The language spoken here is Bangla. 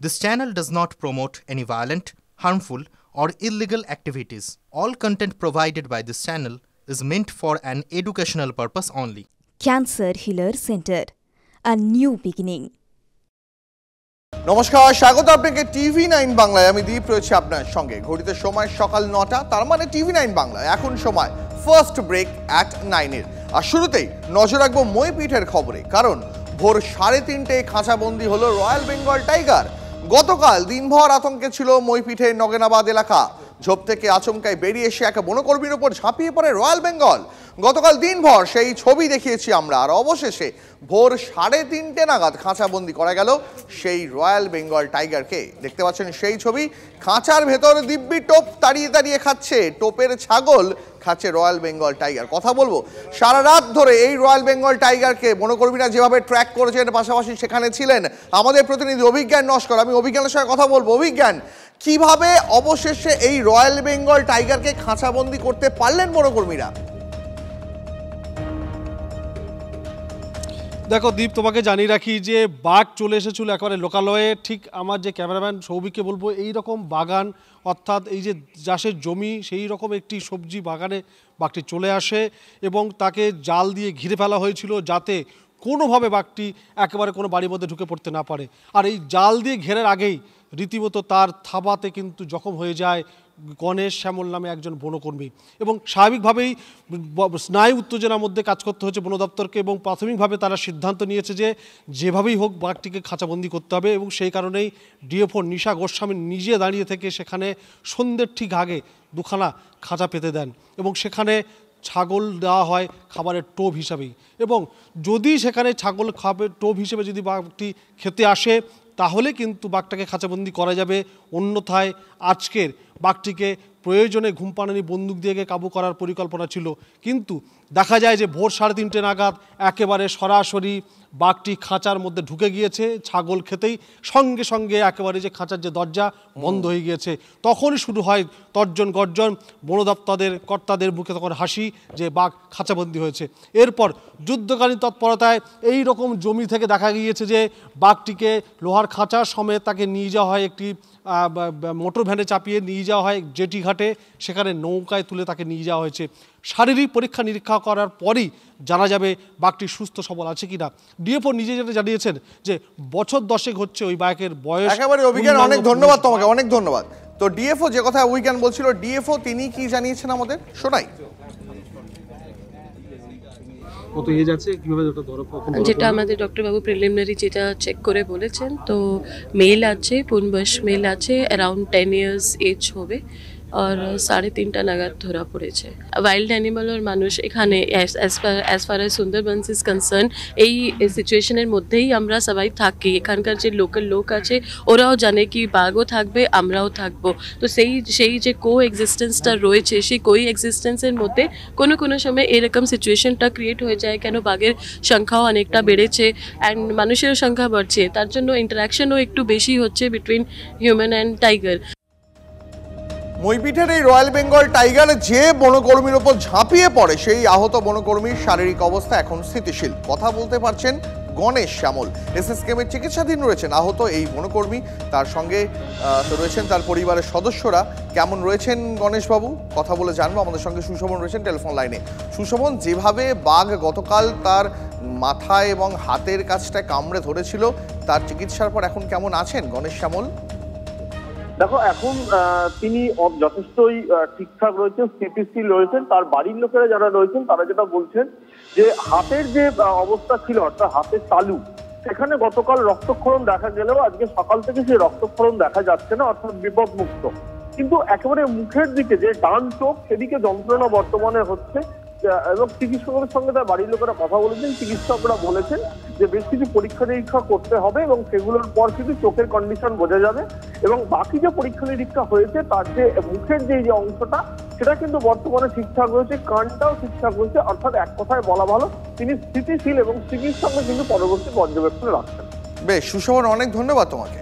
This channel does not promote any violent, harmful, or illegal activities. All content provided by this channel is meant for an educational purpose only. Cancer Healer Center, a new beginning. নমস্কার, স্বাগত আপনাকে টিভি9 বাংলায়। আমি দীপ রয়েছে আপনার সঙ্গে। ঘড়িতে সময় সকাল 9টা, তার মানে টিভি9 বাংলায় এখন সময় ফার্স্ট ব্রেক অ্যাট 9-এর। আর শুরুতেই নজর রাখবো মইপিঠের খবরে, কারণ ভোর 3:30 খাঁচাবন্দি হলো রয়্যাল বেঙ্গল টাইগার। গতকাল দিনভর আতঙ্কে ছিল মইপিঠের নগেনাবাদ এলাকা। ঝোপ থেকে আচমকায় বেরিয়ে এসে এক বনকর্মীর উপর ঝাঁপিয়ে পড়ে রয়্যাল বেঙ্গল। গতকাল দিনভর সেই ছবি দেখিয়েছি আমরা, আর অবশেষে ভোর 3:30 নাগাদ খাঁচাবন্দি করা গেল সেই রয়্যাল বেঙ্গল টাইগারকে। দেখতে পাচ্ছেন সেই ছবি। খাঁচার ভেতর দিব্যি টোপ তাড়িয়ে তাড়িয়ে খাচ্ছে, টোপের ছাগল খাচ্ছে রয়্যাল বেঙ্গল টাইগার। কথা বলবো সারা রাত ধরে এই রয়্যাল বেঙ্গল টাইগারকে বনকর্মীরা যেভাবে ট্র্যাক করেছেন, পাশাপাশি সেখানে ছিলেন আমাদের প্রতিনিধি অভিজ্ঞান নস্কর। আমি অভিজ্ঞানের সঙ্গে কথা বলবো। অভিজ্ঞান, কিভাবে অবশেষে এই রয়্যাল বেঙ্গল টাইগারকে খাঁচাবন্দি করতে পারলেন বনকর্মীরা? দেখো দীপ, তোমাকে জানিয়ে রাখি যে বাঘ চলে এসেছিল একেবারে লোকালয়ে। ঠিক আমার যে ক্যামেরাম্যান সৌভিককে বলবো, এই রকম বাগান, অর্থাৎ এই যে চাষের জমি, সেই রকম একটি সবজি বাগানে বাঘটি চলে আসে এবং তাকে জাল দিয়ে ঘিরে ফেলা হয়েছিল যাতে কোনোভাবে বাঘটি একেবারে কোনো বাড়ির মধ্যে ঢুকে পড়তে না পারে। আর এই জাল দিয়ে ঘেরার আগেই রীতিমতো তার থাবাতে কিন্তু জখম হয়ে যায় গণেশ শ্যামল নামে একজন বনকর্মী। এবং স্বাভাবিকভাবেই স্নায়ু উত্তেজনার মধ্যে কাজ করতে হচ্ছে বন দপ্তরকে, এবং প্রাথমিকভাবে তারা সিদ্ধান্ত নিয়েছে যে যেভাবেই হোক বাঘটিকে খাঁচাবন্দি করতে হবে। এবং সেই কারণেই ডিএফও নিশা গোস্বামী নিজে দাঁড়িয়ে থেকে সেখানে সন্ধ্যের ঠিক আগে দুখানা খাঁচা পেতে দেন এবং সেখানে ছাগল দেওয়া হয় খাবারের টোপ হিসাবেই। এবং যদি সেখানে ছাগল খাবে টোপ হিসেবে যদি বাঘটি খেতে আসে, তাহলে কিন্তু বাঘটাকে খাঁচাবন্দি করা যাবে। অন্যথায় আজকের বাঘটিকে প্রয়োজনে ঘুমপাড়ানি বন্দুক দিয়ে কাবু করার পরিকল্পনা ছিল, কিন্তু দেখা যায় যে ভোর 3:30 নাগাদ একেবারে সরাসরি বাঘটি খাঁচার মধ্যে ঢুকে গিয়েছে ছাগল খেতেই। সঙ্গে সঙ্গে একেবারে যে খাঁচার যে দরজা বন্ধ হয়ে গিয়েছে, তখনই শুরু হয় তর্জন গর্জন। বন দপ্তরের কর্তাদের মুখে তখন হাসি যে বাঘ খাঁচাবন্দি হয়েছে। এরপর যুদ্ধকালীন তৎপরতায় এই রকম জমি থেকে দেখা গিয়েছে যে বাঘটিকে লোহার খাঁচার সমেত তাকে নিয়ে যাওয়া হয়, একটি মোটর ভ্যানে চাপিয়ে নিয়ে যাওয়া হয় জেটি ঘাটে, সেখানে নৌকায় তুলে তাকে নিয়ে যাওয়া হয়েছে। শারীরিক পরীক্ষা নিরীক্ষা করার পরই জানা যাবে বাঘটি সুস্থ সবল আছে কিনা। ডিএফও নিজে যেটা জানিয়েছেন যে বছর 10 হচ্ছে ওই বাঘের বয়স। একেবারে অভিজ্ঞান, অনেক ধন্যবাদ তোমাকে, অনেক ধন্যবাদ। তো ডিএফও যে কথা অভিজ্ঞান বলছিল, ডিএফও তিনি কি জানিয়েছেন আমাদের শোনাই। যেটা আমাদের ডক্টর বাবু প্রিলিমিনারি যেটা চেক করে বলেছেন, তো মেল আছে, পূর্ণবয়স মেল আছে, অ্যারাউন্ড 10 years এজ হবে, আর 3:30 নাগাদ ধরা পড়েছে। ওয়াইল্ড অ্যানিমাল আর মানুষ এখানে as far age Sundarbans is concern, এই সিচুয়েশনের মধ্যেই আমরা সবাই থাকি। এখানকার যে লোকাল লোক আছে ওরাও জানে কি বাঘও থাকবে, আমরাও থাকবো। তো সেই যে কো এক্সিস্টেন্সটা রয়েছে, সেই কো এক্সিস্টেন্সের মধ্যে কোনো সময় এরকম সিচুয়েশনটা ক্রিয়েট হয়ে যায়। কেন বাঘের সংখ্যাও অনেকটা বেড়েছে অ্যান্ড মানুষের সংখ্যা বাড়ছে, তার জন্য ইন্টারাকশনও একটু বেশি হচ্ছে বিটুইন হিউম্যান অ্যান্ড টাইগার। মইপিঠের এই রয়্যাল বেঙ্গল টাইগার যে বনকর্মীর ওপর ঝাঁপিয়ে পড়ে, সেই আহত বনকর্মীর শারীরিক অবস্থা এখন স্থিতিশীল। কথা বলতে পারছেন গণেশ শ্যামল। এসএসকেএমের চিকিৎসাধীন রয়েছেন আহত এই বনকর্মী। তার সঙ্গে রয়েছেন তার পরিবারের সদস্যরা। কেমন রয়েছেন গণেশবাবু, কথা বলে জানবো। আমাদের সঙ্গে সুশোভন রয়েছেন টেলিফোন লাইনে। সুশোভন, যেভাবে বাঘ গতকাল তার মাথায় এবং হাতের কাছটায় কামড়ে ধরেছিল, তার চিকিৎসার পর এখন কেমন আছেন গণেশ শ্যামল? দেখো, এখন তিনি যথেষ্টই ঠিকঠাক রয়েছেন, স্থিতিশীল রয়েছেন। তার বাড়ির লোকেরা যারা রয়েছেন তারা যেটা বলছেন যে হাতের যে অবস্থা ছিল, অর্থাৎ হাতের তালু, সেখানে গতকাল রক্তক্ষরণ দেখা গেলেও আজকে সকাল থেকে সেই রক্তক্ষরণ দেখা যাচ্ছে না, অর্থাৎ বিপদমুক্ত। কিন্তু একেবারে মুখের দিকে যে ডান চোখ, সেদিকে যন্ত্রণা বর্তমানে হচ্ছে। এবং চিকিৎসকের সঙ্গে তার বাড়ির লোকেরা কথা বলেছেন। চিকিৎসকরা বলেছেন যে বেশ কিছু পরীক্ষা নিরীক্ষা করতে হবে এবং সেগুলোর পর কিন্তু চোখের কন্ডিশন বোঝা যাবে। এবং বাকি যে পরীক্ষা নিরীক্ষা হয়েছে তার যে মুখের যে অংশটা, সেটা কিন্তু বর্তমানে ঠিকঠাক রয়েছে, কানটাও ঠিকঠাক রয়েছে। অর্থাৎ এক কথায় বলা ভালো, তিনি স্থিতিশীল এবং চিকিৎসকরা কিন্তু পরবর্তী পর্যবেক্ষণে রাখছেন। বেশ সুশোভন, অনেক ধন্যবাদ তোমাকে।